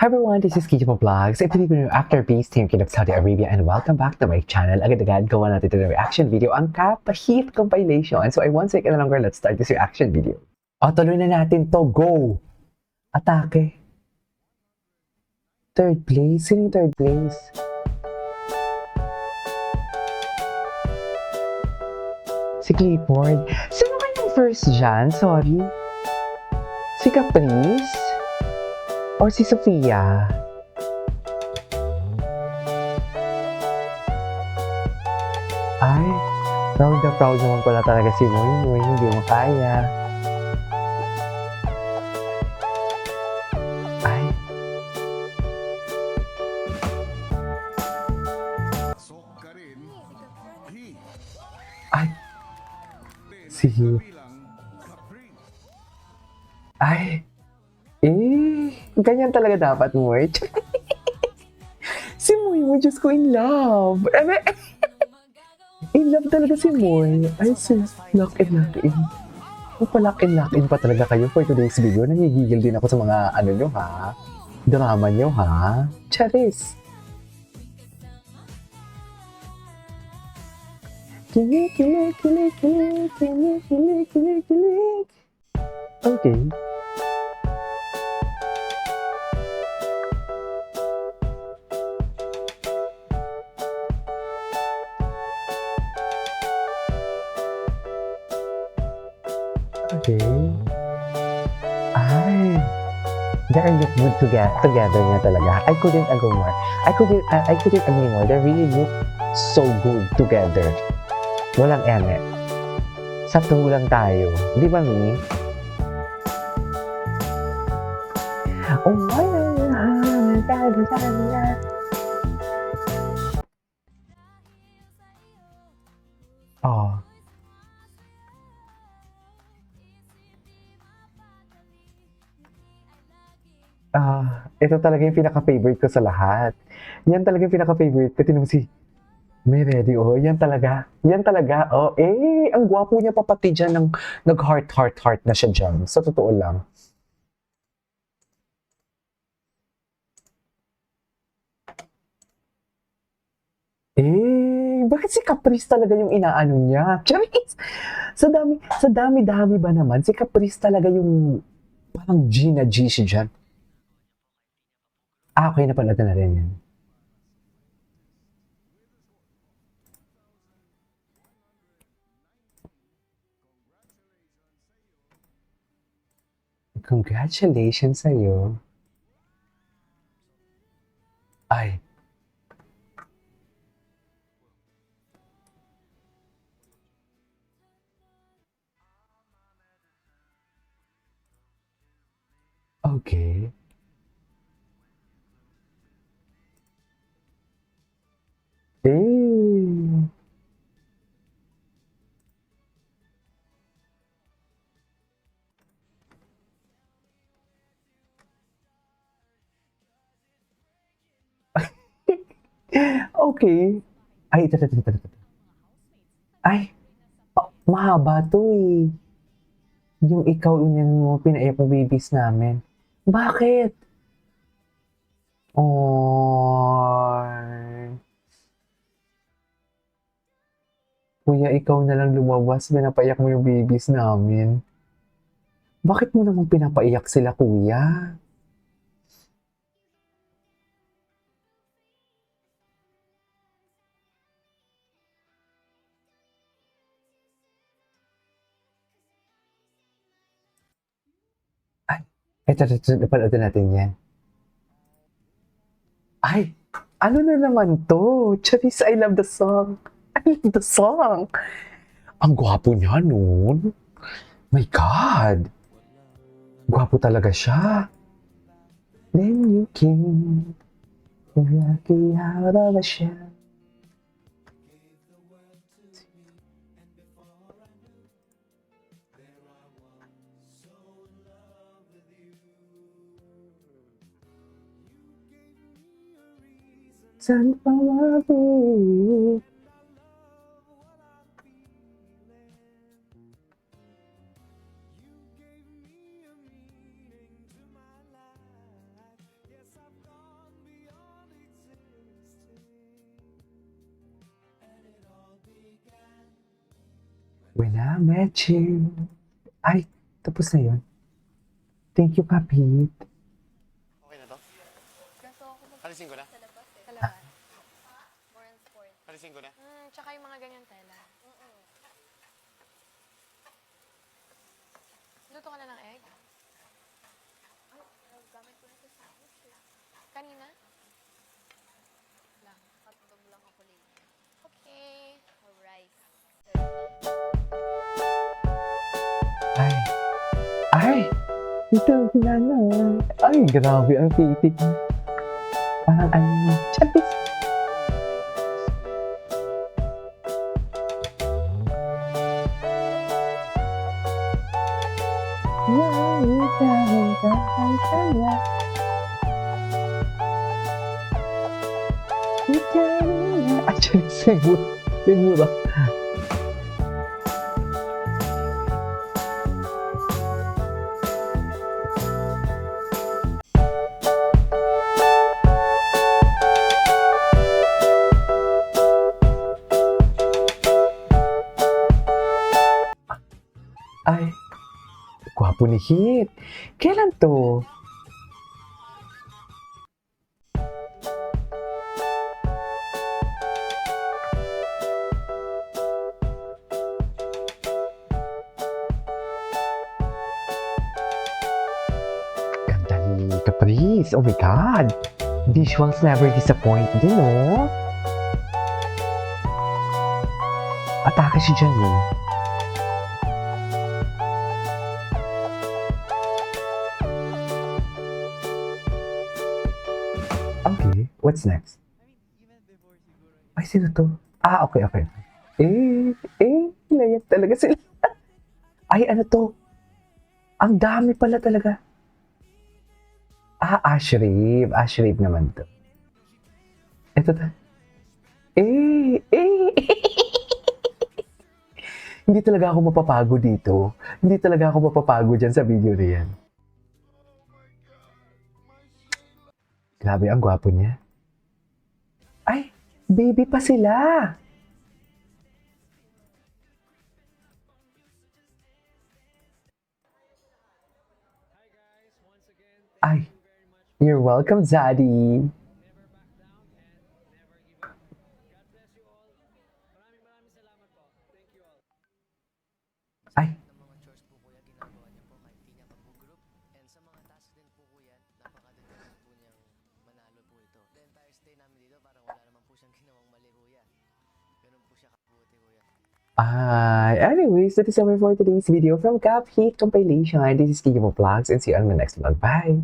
Hi everyone, this is Kiji Vlogs. Ito yung actor-based team King of Saudi Arabia and welcome back to my channel. Agad-agad gawa natin ito ng reaction video, ang Kapahit compilation. So I won't take any longer, let's start this reaction video. O, tuloy na natin to. Go! Atake. Third place? Sino yung third place? Si Clifford. Sino kayong first dyan? Sorry. Si Caprice? Or si Sofia? Ay, proud na proud naman pala talaga si Moy Moy. Hindi mo kaya. Ay. Ay. Si... Ay. Ganyan talaga dapat, Moy. Si Moy Moy, Diyos ko, in love. In love talaga si Moy. Ay, sis, lock in. Lock in pa talaga kayo for today's video. Nangigigil din ako sa mga ano nyo, ha? Drama nyo, ha? Charis. Kilig. Okay. Okay. Ay. They look good together nga talaga. I couldn't agree more. I couldn't agree more. They really look so good together. Walang eme. Sa true lang tayo. Di ba, Mi? Oh, oh. Ito talaga yung pinaka-favorite ko sa lahat. Yan talaga yung pinaka-favorite ko. Tinong si May ready, oh. Yan talaga. Oh. Ang gwapo niya pa pati dyan ng nag-heart na siya dyan. Sa totoo lang. Bakit si Caprice talaga yung inaano niya? Charis! Sa dami-dami ba naman, si Caprice talaga yung parang G na G siya dyan. Okay, napanood na rin yan. Congratulations sa'yo. Ay. Okay. Okay. Ay, ito. Ay, mahaba to eh. Yung ikaw yung mo pinaiyak ng babies namin. Bakit? Oh. Kuya, ikaw na lang lumabas, pinapaiyak mo yung babies namin. Bakit mo naman pinapaiyak sila, kuya? Ay, ito, napanood natin yan. Ay, ano na naman to? Charis, I love the song. I love the song. Ang gwapo niya nun. My God. Gwapo talaga siya. Then you came, lucky out of a shell. Sunflower. When I met you. Ay, tapos na yun. Thank you, Kapit. Okay na to? Kaso ako Alisin ko na? sa labas eh. Sa labas. More on sport. Alisin ko na? Tsaka yung mga ganyan tela. Luto ka na ng egg? Ay, gamit ko na sa sandwich eh. Kanina? Lang. Hotdog lang ako late. Okay. Or rice. Ay. Ay! Ito, na. Ay, grabe ang titik mo. Parang ano, chabis. Actually, siguro. Ay, gwapo ni Hit. Kailan to? Ganda ni Caprice. Oh my God. Visuals never disappoint din, no? Atake si Jenny. Okay, what's next? Ay, sino to? Ah, okay. Layak talaga sila. Ay, ano to? Ang dami pala talaga. Ah, Ashrave. Ashrave naman to. Ito to. Hindi talaga ako mapapagod dito. Hindi talaga ako mapapagod dyan sa video na yan. Grabe, ang gwapo niya. Ay, baby pa sila. Ay, you're welcome, Zaddy. Ay, ng mga chores po kuya, ginagawa niya po kahit di niya pa po group. And sa mga task din po kuya, napakadali po niyang manalo po ito. The entire stay namin dito, parang wala naman po siyang ginawang mali kuya. Ganun po siya kabuti kuya. anyways, that is all for today's video from Cap Heat Compilation. This is Kimo Vlogs and see you on the next vlog. Bye!